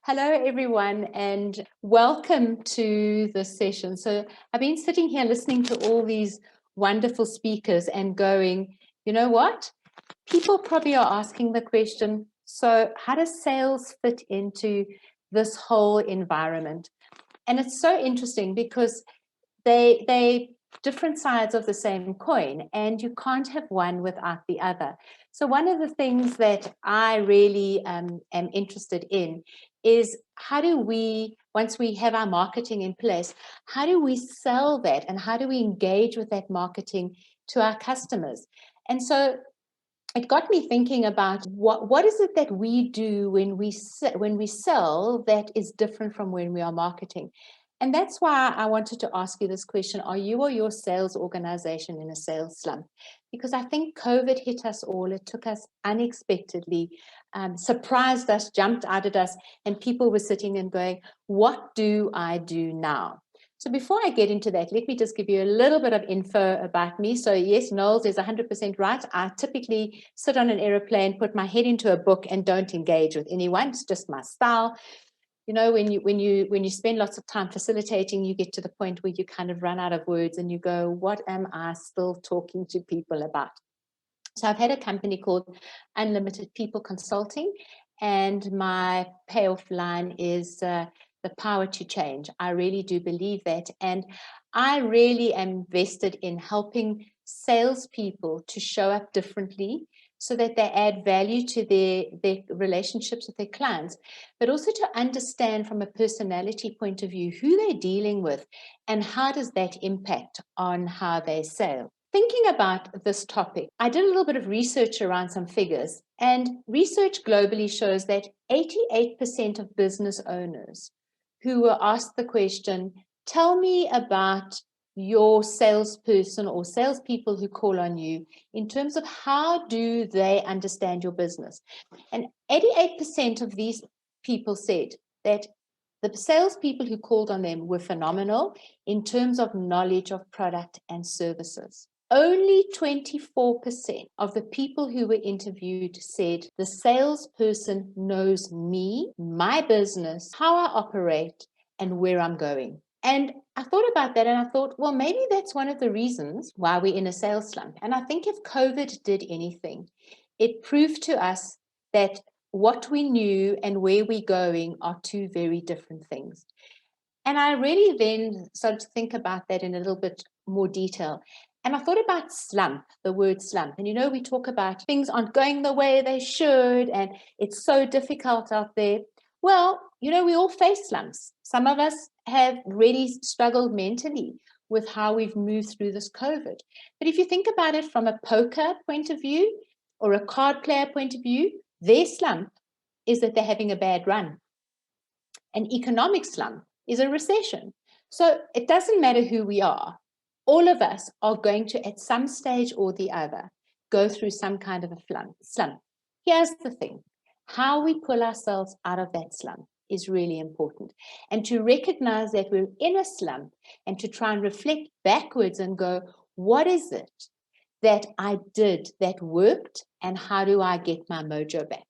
Hello, everyone, and welcome to this session. So I've been sitting here listening to all these wonderful speakers and going, you know what? People probably are asking the question, so how does sales fit into this whole environment? And it's so interesting because they different sides of the same coin, and you can't have one without the other. So one of the things that I really am interested in is how do we, once we have our marketing in place, how do we sell that and how do we engage with that marketing to our customers? And so it got me thinking about what is it that we do when we sell that is different from when we are marketing. And that's why I wanted to ask you this question. Are you or your sales organization in a sales slump? Because I think COVID hit us all. It took us unexpectedly, surprised us, jumped out at us, and people were sitting and going, what do I do now? So before I get into that, let me just give you a little bit of info about me. So yes, Knowles is 100% right. I typically sit on an aeroplane, put my head into a book and don't engage with anyone. It's just my style. You know, when you spend lots of time facilitating, you get to the point where you kind of run out of words and you go, what am I still talking to people about? So I've had a company called Unlimited People Consulting, and my payoff line is the power to change. I really do believe that. And I really am vested in helping salespeople to show up differently so that they add value to their relationships with their clients, but also to understand from a personality point of view who they're dealing with and how does that impact on how they sell. Thinking about this topic, I did a little bit of research around some figures, and research globally shows that 88% of business owners who were asked the question, tell me about your salesperson or salespeople who call on you in terms of how do they understand your business. And 88% of these people said that the salespeople who called on them were phenomenal in terms of knowledge of product and services. Only 24% of the people who were interviewed said the salesperson knows me, my business, how I operate, and where I'm going. And I thought about that and I thought, well, maybe that's one of the reasons why we're in a sales slump. And I think if COVID did anything, it proved to us that what we knew and where we're going are two very different things. And I really then started to think about that in a little bit more detail. And I thought about slump, the word slump. And, you know, we talk about things aren't going the way they should, and it's so difficult out there. Well, you know, we all face slumps. Some of us have really struggled mentally with how we've moved through this COVID. But if you think about it from a poker point of view or a card player point of view, their slump is that they're having a bad run. An economic slump is a recession. So it doesn't matter who we are. All of us are going to, at some stage or the other, go through some kind of a slump. Here's the thing. How we pull ourselves out of that slump is really important. And to recognize that we're in a slump and to try and reflect backwards and go, what is it that I did that worked and how do I get my mojo back?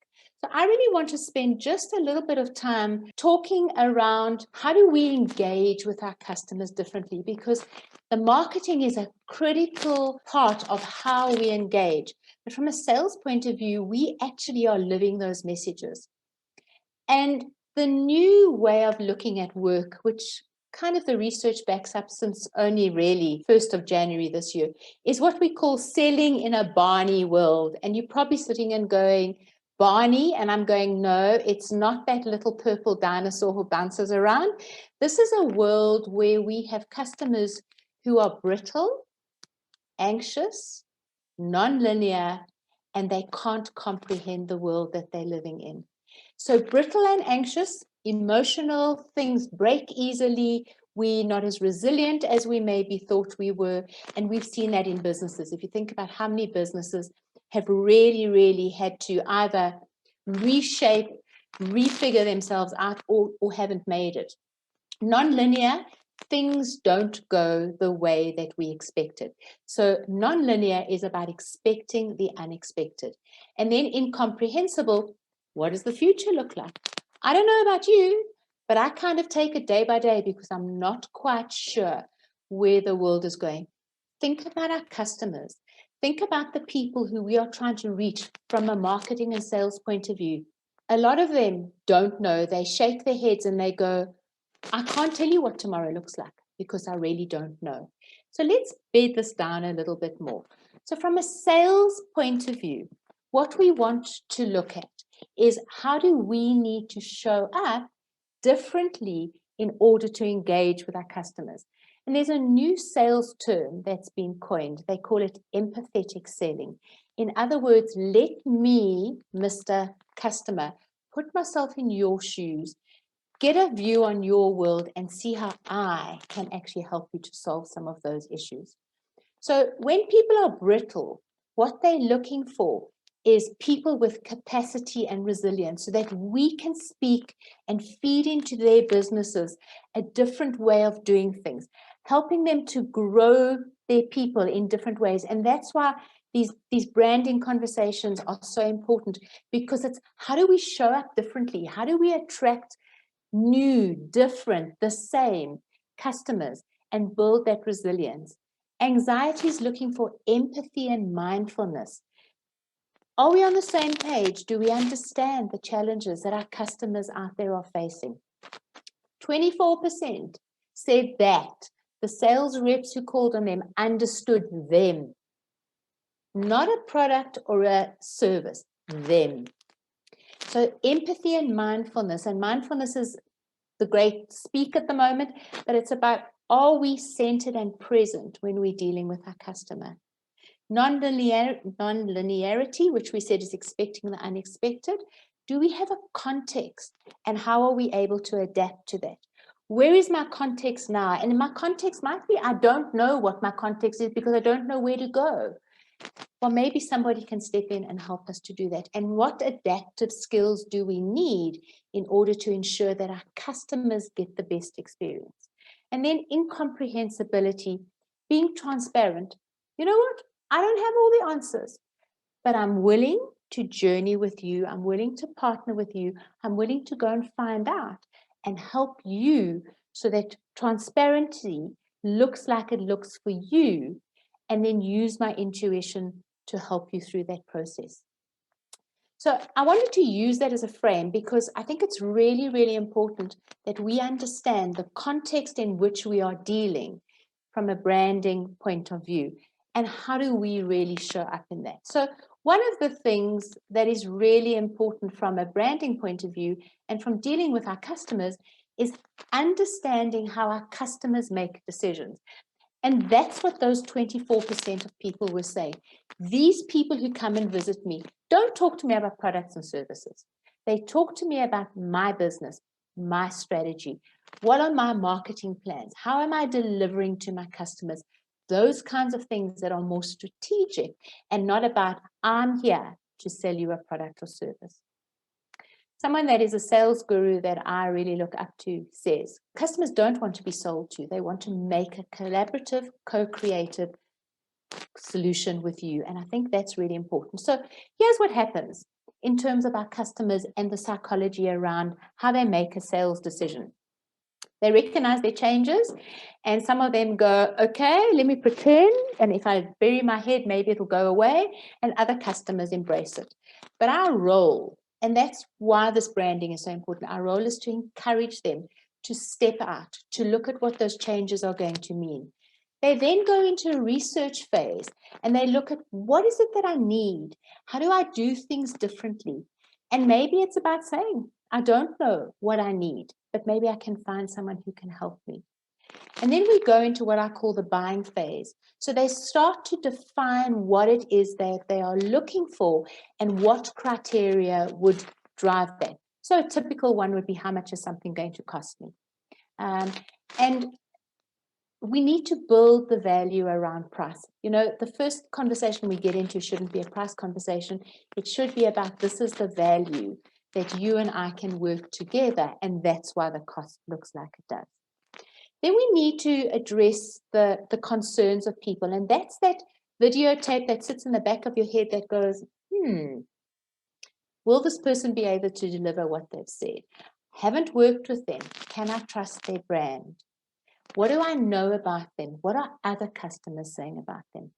So I really want to spend just a little bit of time talking around how do we engage with our customers differently, because the marketing is a critical part of how we engage. But from a sales point of view, we actually are living those messages. And the new way of looking at work, which kind of the research backs up since only really 1st of January this year, is what we call selling in a Barney world. And you're probably sitting and going, Barney, and I'm going, no, it's not that little purple dinosaur who bounces around. This is a world where we have customers who are brittle, anxious, non-linear, and they can't comprehend the world that they're living in. So brittle and anxious, emotional things break easily. We're not as resilient as we maybe thought we were. And we've seen that in businesses. If you think about how many businesses have really, really had to either reshape, refigure themselves out, or haven't made it. Non-linear, things don't go the way that we expected. So non-linear is about expecting the unexpected. And then incomprehensible, what does the future look like? I don't know about you, but I kind of take it day by day because I'm not quite sure where the world is going. Think about our customers. Think about the people who we are trying to reach from a marketing and sales point of view. A lot of them don't know. They shake their heads and they go, I can't tell you what tomorrow looks like because I really don't know. So let's bed this down a little bit more. So from a sales point of view, what we want to look at is how do we need to show up differently in order to engage with our customers. And there's a new sales term that's been coined. They call it empathetic selling. In other words, let me, Mr. Customer, put myself in your shoes, get a view on your world and see how I can actually help you to solve some of those issues. So when people are brittle, what they're looking for is people with capacity and resilience so that we can speak and feed into their businesses a different way of doing things, helping them to grow their people in different ways. And that's why these branding conversations are so important, because it's how do we show up differently? How do we attract new, different, the same customers and build that resilience? Anxiety is looking for empathy and mindfulness. Are we on the same page? Do we understand the challenges that our customers out there are facing? 24% said that the sales reps who called on them understood them. Not a product or a service, them. So empathy and mindfulness is the great speak at the moment, but it's about, are we centered and present when we're dealing with our customer? Non-linearity, which we said is expecting the unexpected. Do we have a context, and how are we able to adapt to that? Where is my context now? And my context might be, I don't know what my context is because I don't know where to go. Well, maybe somebody can step in and help us to do that. And what adaptive skills do we need in order to ensure that our customers get the best experience? And then incomprehensibility, being transparent. You know what? I don't have all the answers, but I'm willing to journey with you. I'm willing to partner with you. I'm willing to go and find out and help you so that transparency looks like it looks for you, and then use my intuition to help you through that process. So I wanted to use that as a frame because I think it's really, really important that we understand the context in which we are dealing from a branding point of view, and how do we really show up in that. So one of the things that is really important from a branding point of view and from dealing with our customers is understanding how our customers make decisions. And that's what those 24% of people were saying. These people who come and visit me don't talk to me about products and services. They talk to me about my business, my strategy. What are my marketing plans? How am I delivering to my customers? Those kinds of things that are more strategic and not about, I'm here to sell you a product or service. Someone that is a sales guru that I really look up to says, customers don't want to be sold to. They want to make a collaborative, co-creative solution with you. And I think that's really important. So here's what happens in terms of our customers and the psychology around how they make a sales decision. They recognize their changes, and some of them go, okay, let me pretend. And if I bury my head, maybe it'll go away. And other customers embrace it. But our role, and that's why this branding is so important, our role is to encourage them to step out, to look at what those changes are going to mean. They then go into a research phase and they look at, what is it that I need? How do I do things differently? And maybe it's about saying, I don't know what I need, but maybe I can find someone who can help me. And then we go into what I call the buying phase. So they start to define what it is that they are looking for and what criteria would drive that. So a typical one would be, how much is something going to cost me? And we need to build the value around price. You know, the first conversation we get into shouldn't be a price conversation. It should be about, this is the value that you and I can work together, and that's why the cost looks like it does. Then we need to address the concerns of people, and that's that videotape that sits in the back of your head that goes, Will this person be able to deliver what they've said? Haven't worked with them. Can I trust their brand? What do I know about them? What are other customers saying about them?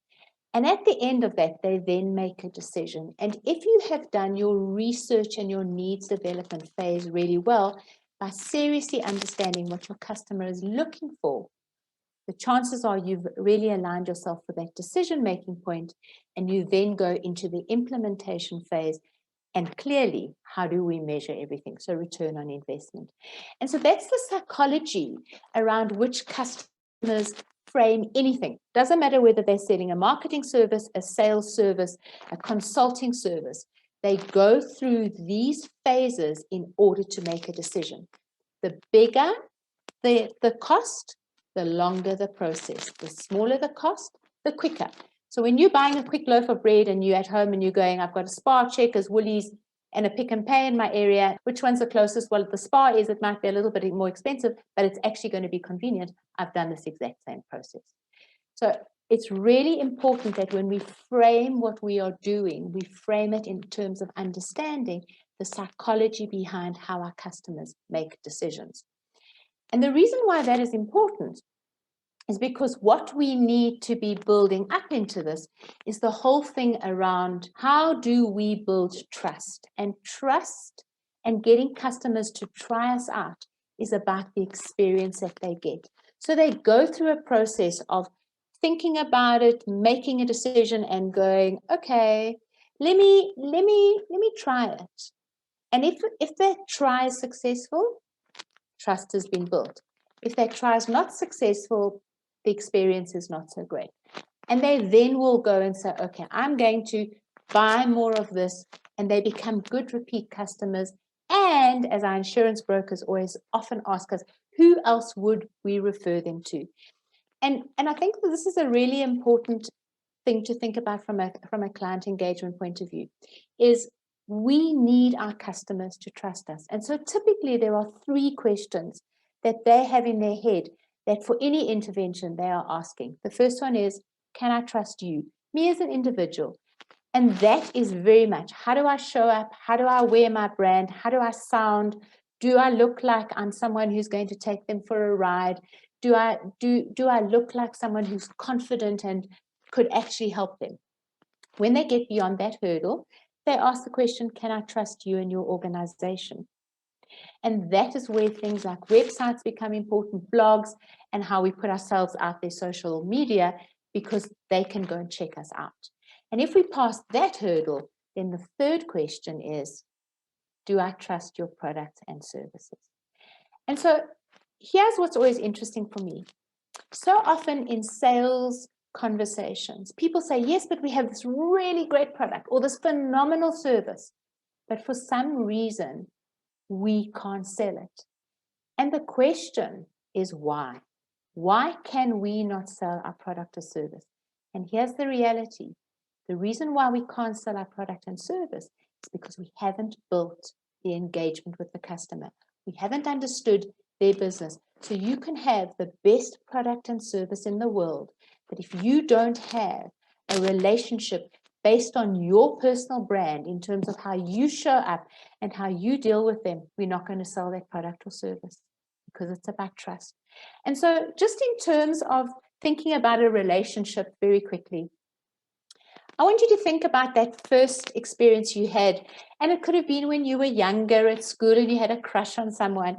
And at the end of that, they then make a decision. And if you have done your research and your needs development phase really well, by seriously understanding what your customer is looking for, the chances are you've really aligned yourself with that decision-making point, and you then go into the implementation phase. And clearly, how do we measure everything? So return on investment. And so that's the psychology around which customers frame anything. Doesn't matter whether they're selling a marketing service, a sales service, a consulting service. They go through these phases in order to make a decision. The bigger the cost, the longer the process. The smaller the cost, the quicker. So when you're buying a quick loaf of bread and you're at home and you're going, I've got a Spar, Checkers, Woolies, and a Pick and Pay in my area, which one's the closest? Well, the Spar is, it might be a little bit more expensive, but it's actually going to be convenient. I've done this exact same process. So it's really important that when we frame what we are doing, we frame it in terms of understanding the psychology behind how our customers make decisions. And the reason why that is important is because what we need to be building up into this is the whole thing around how do we build trust? And trust and getting customers to try us out is about the experience that they get. So they go through a process of thinking about it, making a decision and going, okay, let me try it. And if that try is successful, trust has been built. If that try is not successful, the experience is not so great. And they then will go and say, okay, I'm going to buy more of this, and they become good repeat customers. And as our insurance brokers always often ask us, who else would we refer them to? And I think that this is a really important thing to think about from a client engagement point of view, is we need our customers to trust us. And so typically there are 3 questions that they have in their head that for any intervention they are asking. The first one is, can I trust you? Me as an individual. And that is very much, how do I show up? How do I wear my brand? How do I sound? Do I look like I'm someone who's going to take them for a ride? Do I look like someone who's confident and could actually help them? When they get beyond that hurdle, they ask the question, can I trust you and your organization? And that is where things like websites become important, blogs, and how we put ourselves out there, social media, because they can go and check us out. And if we pass that hurdle, then the third question is, do I trust your products and services? And so here's what's always interesting for me. So often in sales conversations, people say, yes, but we have this really great product or this phenomenal service, but for some reason, we can't sell it. And the question is why? Why can we not sell our product or service? And here's the reality. The reason why we can't sell our product and service is because we haven't built the engagement with the customer. We haven't understood their business. So you can have the best product and service in the world, but if you don't have a relationship based on your personal brand in terms of how you show up and how you deal with them, we're not going to sell that product or service because it's about trust. And so just in terms of thinking about a relationship very quickly, I want you to think about that first experience you had. And it could have been when you were younger at school and you had a crush on someone.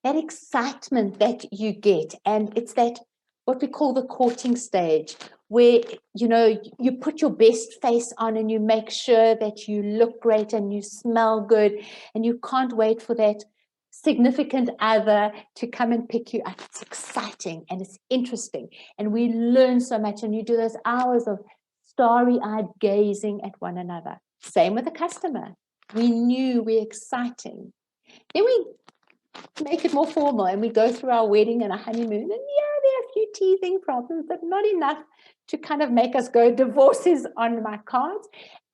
That excitement that you get. And it's that, what we call the courting stage, where, you know, you put your best face on and you make sure that you look great and you smell good. And you can't wait for that significant other to come and pick you up. It's exciting and it's interesting. And we learn so much. And you do those hours of starry-eyed gazing at one another. Same with the customer. We knew we're exciting. Then we make it more formal and we go through our wedding and our honeymoon. And yeah, there are a few teething problems, but not enough to kind of make us go, divorces on my cards.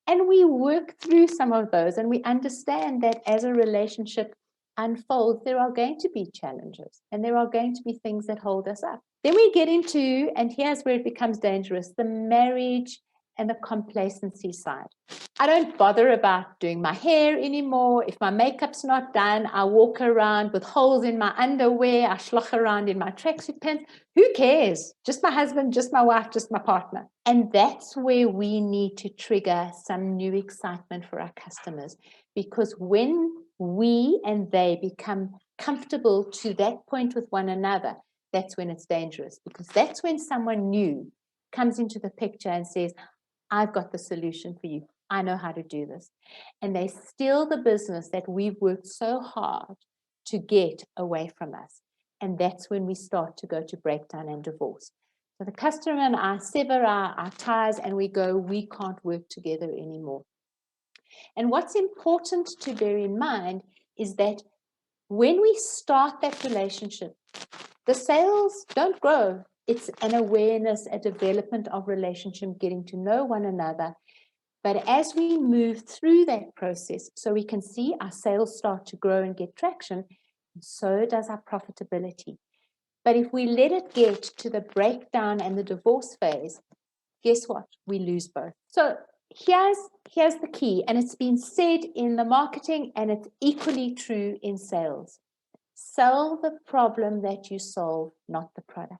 And we work through some of those and we understand that as a relationship unfolds, there are going to be challenges and there are going to be things that hold us up. Then we get into, and here's where it becomes dangerous, the marriage and the complacency side. I don't bother about doing my hair anymore. If my makeup's not done, I walk around with holes in my underwear. I schlock around in my tracksuit pants. Who cares? Just my husband, just my wife, just my partner. And that's where we need to trigger some new excitement for our customers. Because when we and they become comfortable to that point with one another, that's when it's dangerous. Because that's when someone new comes into the picture and says, I've got the solution for you. I know how to do this. And they steal the business that we've worked so hard to get away from us. And that's when we start to go to breakdown and divorce. So the customer and I sever our ties and we go, we can't work together anymore. And what's important to bear in mind is that when we start that relationship, the sales don't grow. It's an awareness, a development of relationship, getting to know one another. But as we move through that process, so we can see our sales start to grow and get traction, so does our profitability. But if we let it get to the breakdown and the divorce phase, guess what? We lose both. So here's the key, and it's been said in the marketing, and it's equally true in sales. Sell the problem that you solve, not the product.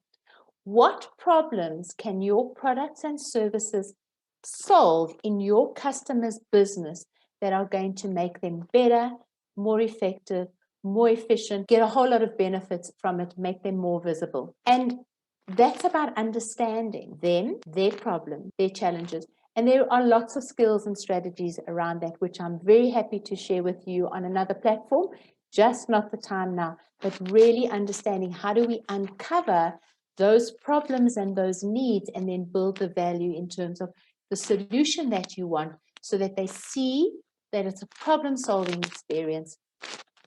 What problems can your products and services solve in your customer's business that are going to make them better, more effective, more efficient, get a whole lot of benefits from it, make them more visible? And that's about understanding them, their problem, their challenges. And there are lots of skills and strategies around that, which I'm very happy to share with you on another platform. Just not the time now, but really understanding how do we uncover those problems and those needs and then build the value in terms of the solution that you want, so that they see that it's a problem-solving experience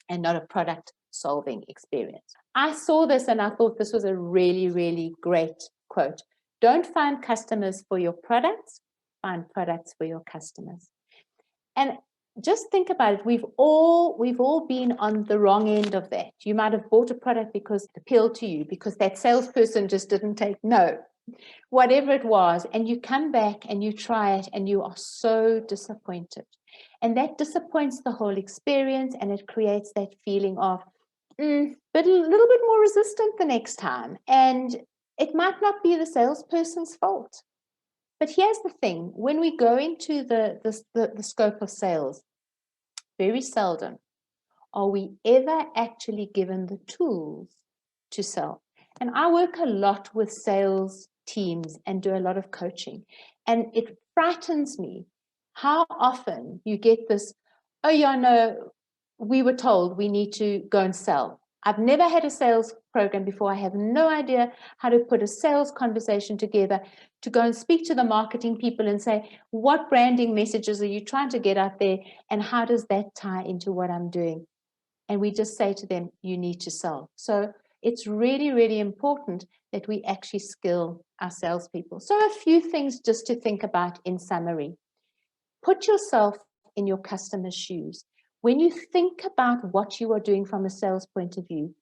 and not a product-solving experience. I saw this and I thought this was a really, really great quote. Don't find customers for your products, find products for your customers. And just think about it. We've all been on the wrong end of that. You might have bought a product because it appealed to you, because that salesperson just didn't take no, whatever it was, and you come back and you try it and you are so disappointed. And that disappoints the whole experience, and it creates that feeling of, but a little bit more resistant the next time. And it might not be the salesperson's fault. But here's the thing, when we go into the scope of sales, very seldom are we ever actually given the tools to sell. And I work a lot with sales teams and do a lot of coaching. And it frightens me how often you get this, oh yeah, no, we were told we need to go and sell. I've never had a sales program before. I have no idea how to put a sales conversation together, to go and speak to the marketing people and say, what branding messages are you trying to get out there? And how does that tie into what I'm doing? And we just say to them, you need to sell. So it's really, really important that we actually skill our salespeople. So a few things just to think about in summary. Put yourself in your customer's shoes. When you think about what you are doing from a sales point of view,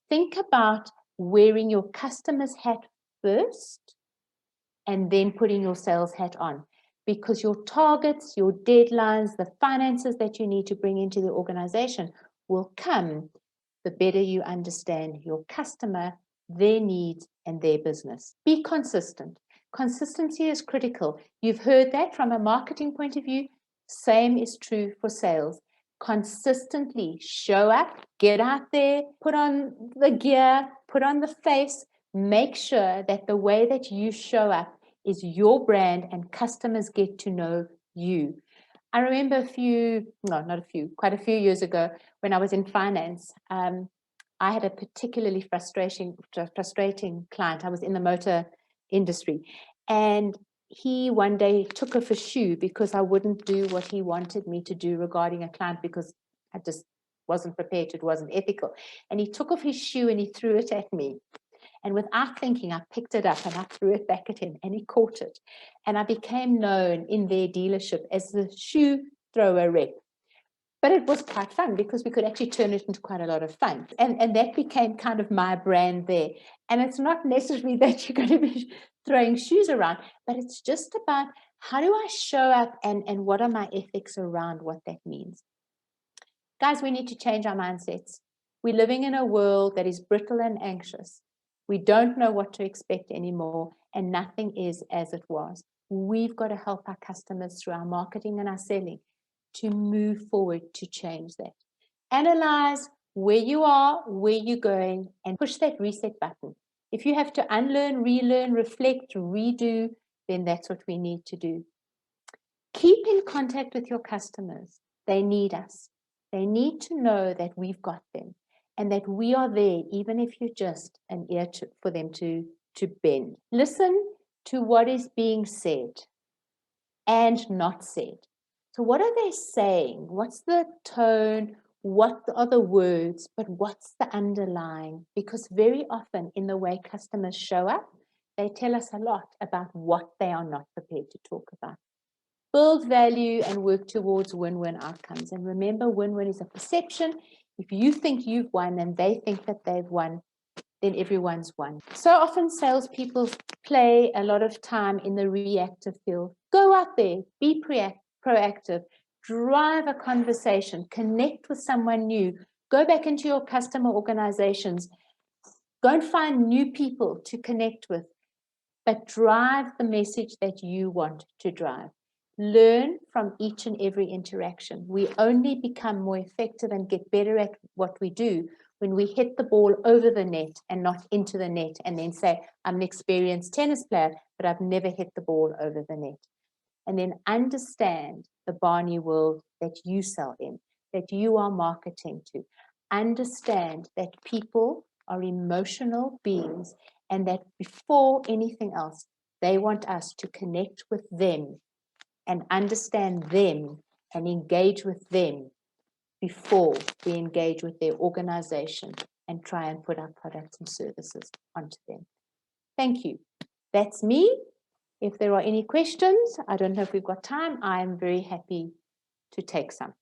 think about wearing your customer's hat first and then putting your sales hat on, because your targets, your deadlines, the finances that you need to bring into the organization will come the better you understand your customer, their needs, and their business. Be consistent. Consistency is critical. You've heard that from a marketing point of view. Same is true for sales. Consistently show up, get out there, put on the gear, put on the face, make sure that the way that you show up is your brand and customers get to know you. I remember quite a few years ago when I was in finance, I had a particularly frustrating client. I was in the motor industry, and he one day took off a shoe because I wouldn't do what he wanted me to do regarding a client, because I just wasn't prepared to, it wasn't ethical. And he took off his shoe and he threw it at me. And without thinking, I picked it up and I threw it back at him, and he caught it. And I became known in their dealership as the shoe thrower rep. But it was quite fun because we could actually turn it into quite a lot of fun. And that became kind of my brand there. And it's not necessarily that you're going to be throwing shoes around, but it's just about How do I show up, and what are my ethics around what that means? Guys, we need to change our mindsets. We're living in a world that is brittle and anxious. We don't know what to expect anymore, and nothing is as it was. We've got to help our customers through our marketing and our selling to move forward to change that. Analyze where you are, where you're going, and push that reset button. If you have to unlearn, relearn, reflect, redo, then that's what we need to do. Keep in contact with your customers. They need us. They need to know that we've got them and that we are there, even if you're just an ear for them to bend. Listen to what is being said and not said. So what are they saying? What's the tone? What are the words? But what's the underlying? Because very often in the way customers show up, they tell us a lot about what they are not prepared to talk about. Build value and work towards win-win outcomes. And remember, win-win is a perception. If you think you've won and they think that they've won, then everyone's won. So often salespeople play a lot of time in the reactive field. Go out there, be proactive, drive a conversation, connect with someone new, go back into your customer organizations, go and find new people to connect with, but drive the message that you want to drive. Learn from each and every interaction. We only become more effective and get better at what we do when we hit the ball over the net and not into the net, and then say, I'm an experienced tennis player, but I've never hit the ball over the net. And then understand the Barney world that you sell in, that you are marketing to. Understand that people are emotional beings, and that before anything else, they want us to connect with them and understand them and engage with them before we engage with their organization and try and put our products and services onto them. Thank you. That's me. If there are any questions, I don't know if we've got time. I'm very happy to take some.